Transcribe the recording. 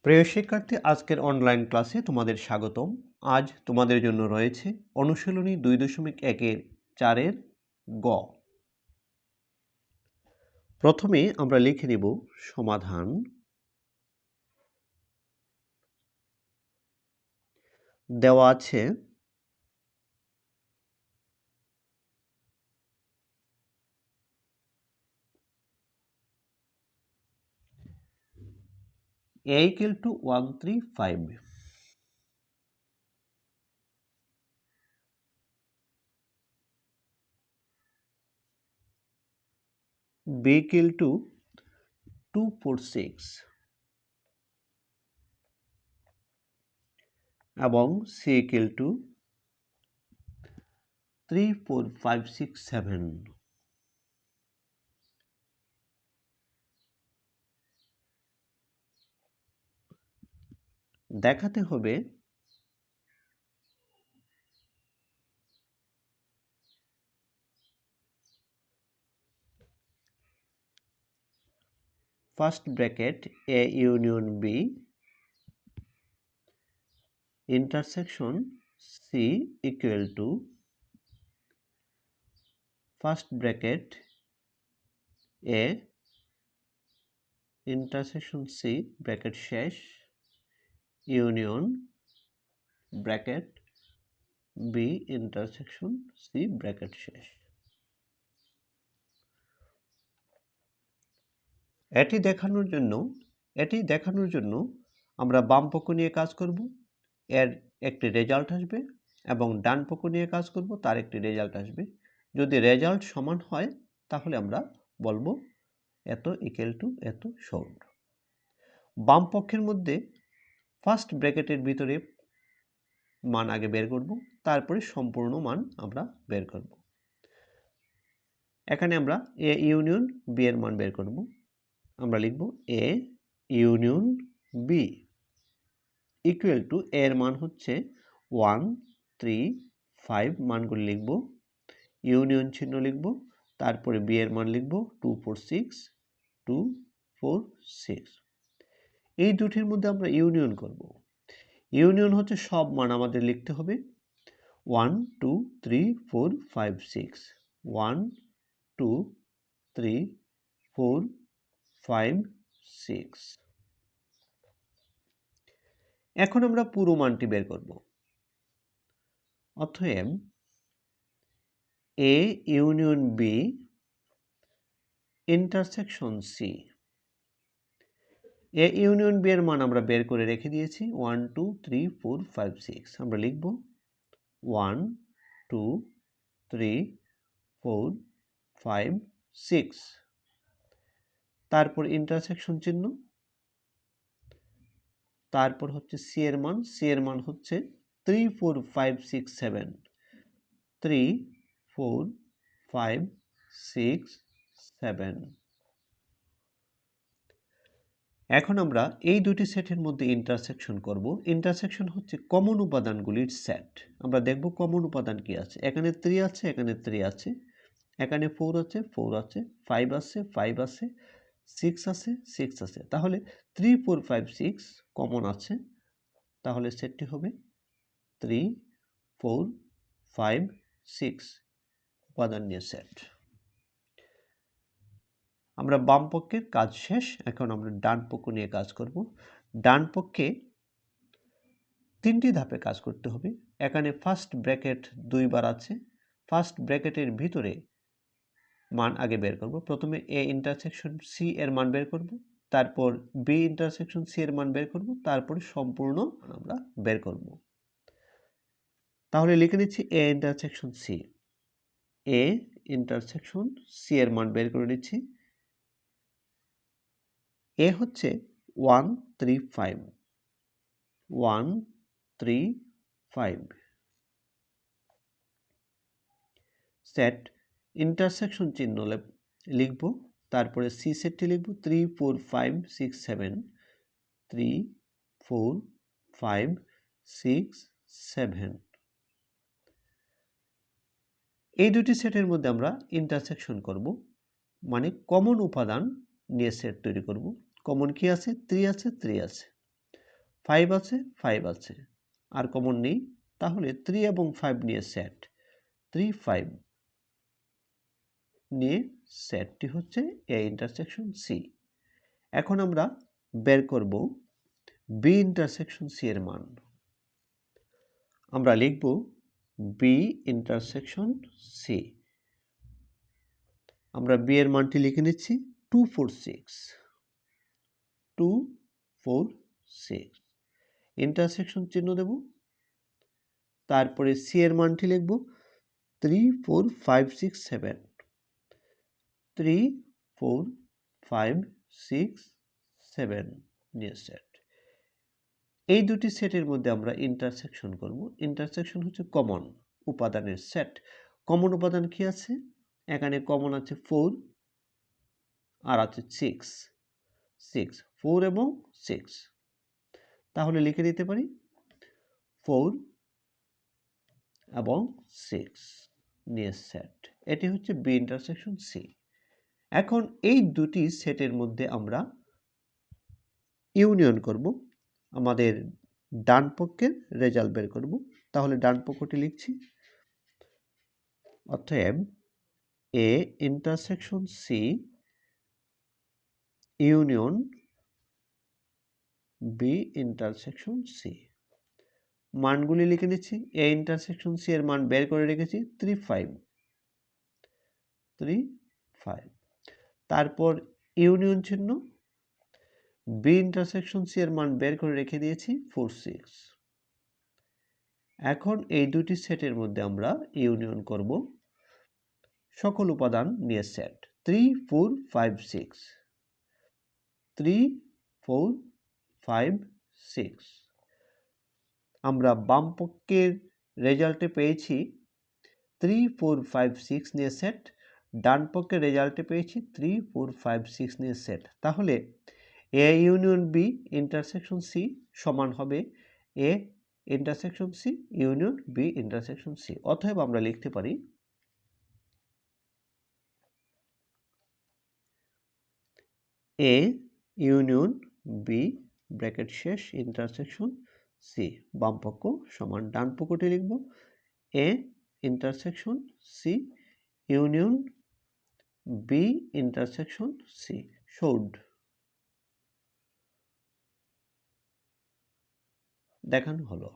প্রিয় শিক্ষার্থী, আজকের অনলাইন ক্লাসে তোমাদের স্বাগতম। আজ তোমাদের জন্য রয়েছে অনুশীলনী 2.1-এর 4-এর গ। প্রথমে আমরা লিখে নিব সমাধান। দেওয়া আছে a equal to 135, b equal to 246 এবং c equal to 3, 4, 5, 6, 7। দেখাতে হবে first bracket a union b intersection c equal to first bracket a intersection c bracket শেষ union bracket b intersection c bracket শেষ। এটি দেখানোর জন্য আমরা বাম পক্ষ নিয়ে কাজ করব, এর একটি রেজাল্ট আসবে, এবং ডান পক্ষ নিয়ে কাজ করব, তার একটি রেজাল্ট আসবে। যদি রেজাল্ট সমান হয় তাহলে আমরা বলবো এত ইকুয়াল টু এত সমান। বাম পক্ষের মধ্যে ফার্স্ট ব্র্যাকেটের ভিতরে মান আগে বের করব, তারপরে সম্পূর্ণ মান আমরা বের করব। এখানে আমরা এ ইউনিয়ন বি এর মান বের করব। আমরা লিখব A union B equal to এর মান হচ্ছে 1, 3, 5 মানগুলি লিখব, ইউনিয়ন চিহ্ন লিখব, তারপরে বি এর মান লিখব 2, 4, 6, 2, 4, 6। এই দুটির মধ্যে আমরা ইউনিয়ন করব। ইউনিয়ন হচ্ছে সব মান আমাদের লিখতে হবে 1, 2, 3, 4, 5, 6, 1, 2, 3, 4, 5, 6। এখন আমরা পুরো মানটি বের করব। অতএব A union B intersection C, A union B এর মান আমরা বের করে রেখে দিয়েছি 1, 2, 3, 4, 5, 6। আমরা লিখব 1, 2, 3, 4, 5, 6, তারপর ইন্টারসেকশন চিহ্ন, তারপর হচ্ছে সি এর মান হচ্ছে 3, 4, 5, 6, 7, 3, 4, 5, 6, 7। এখন আমরা এই দুটি সেটের মধ্যে ইন্টারসেকশন করব। ইন্টারসেকশন হচ্ছে কমন উপাদানগুলির সেট। আমরা দেখব কমন উপাদান কি আছে। এখানে 3 আছে, এখানে 3 আছে, এখানে 4 আছে, 4 আছে, 5 আছে, 5 আছে, 6 আছে, 6 আছে। তাহলে 3, 4, 5, 6 কমন আছে, তাহলে সেটটি হবে 3, 4, 5, 6 উপাদান নিয়ে সেট। আমরা বাম পক্ষের কাজ শেষ, এখন আমরা ডান পক্ষ নিয়ে কাজ করব। ডান পক্ষে 3টি ধাপে কাজ করতে হবে। এখানে ফার্স্ট ব্র্যাকেট 2 বার আছে, ফার্স্ট ব্র্যাকেটের ভিতরে মান আগে বের করব। প্রথমে এ ইন্টারসেকশন সি এর মান বের করব, তারপর বি ইন্টারসেকশন সি এর মান বের করব, তারপরে সম্পূর্ণ আমরা বের করব। তাহলে লিখে নিচ্ছি A intersection C. A intersection C এর মান বের করে নিচ্ছি। এ হচ্ছে 1, 3, 5, 1, 3, 5। সেট ইন্টারসেকশন চিহ্ন লিখব, তারপরে সি সেটটি লিখব 3, 4, 5, 6, 7, 3, 4, 5, 6, 7। এই দুটি সেটের মধ্যে আমরা ইন্টারসেকশন করব, মানে কমন উপাদান নিয়ে সেট তৈরি করব। কমন কি আছে? 3 আছে, 3 আছে। 5 আছে, 5 আছে, আর কমন নেই, তাহলে 3 এবং 5 নিয়ে সেট, 3 5 নিয়ে সেটটি হচ্ছে এ ইন্টারসেকশন সি। এখন আমরা বের করব বি ইন্টারসেকশন সি এর মান। আমরা লিখব বি ইন্টারসেকশন সি। আমরা বি এর মানটি লিখে নিচ্ছি 246, 246, ইন্টারসেকশন চিহ্ন দেব, তারপরে সি এর মানটি লিখব 3 4 5 6 7, 3 4 5 6 7 নিয়ে সেট। এই দুটি সেটের মধ্যে আমরা ইন্টারসেকশন করব। ইন্টারসেকশন হচ্ছে কমন উপাদানের সেট। কমন উপাদান কি আছে? এখানে কমন আছে 4 আর আছে 6, 4 এবং 6। তাহলে লিখে দিতে পারি 4 এবং 6 নিয়ে সেট। এটি হচ্ছে বি ইন্টারসেকশন সি। এখন এই দুটি সেটের মধ্যে আমরা ইউনিয়ন করব, আমাদের ডান পক্ষের রেজাল্ট বের করব। তাহলে ডান পক্ষটি লিখছি, অতএব A intersection C union B intersection C. মানগুলি লিখে নিচ্ছি। এ ইন্টারসেকশন সি এর মান বের করে রেখেছি 3 5, তারপর ইউনিয়ন চিহ্ন, বি ইন্টারসেকশন সি এর মান বের করে রেখে দিয়েছি 4 6। এখন এই দুটি সেটের মধ্যে আমরা ইউনিয়ন করব, সকল উপাদান নিয়ে সেট 3 4 5 6, 3 4 5 6। আমরা বাম পক্ষের রেজাল্টে পেয়েছি 3 4 5 6 নিয়ে সেট, ডান পক্ষের রেজাল্টে পেয়েছি 3 4 5 6 নিয়ে সেট। তাহলে A union B intersection C সমান হবে A intersection C union B intersection C. অতএব আমরা লিখতে পারি এ ইউনিয়ন বি ব্র্যাকেট শেষ ইন্টারসেকশন সি, বাম পক্ষ সমান ডান পক্ষটি লিখব A intersection C union B intersection C. শোড দেখানো হলো।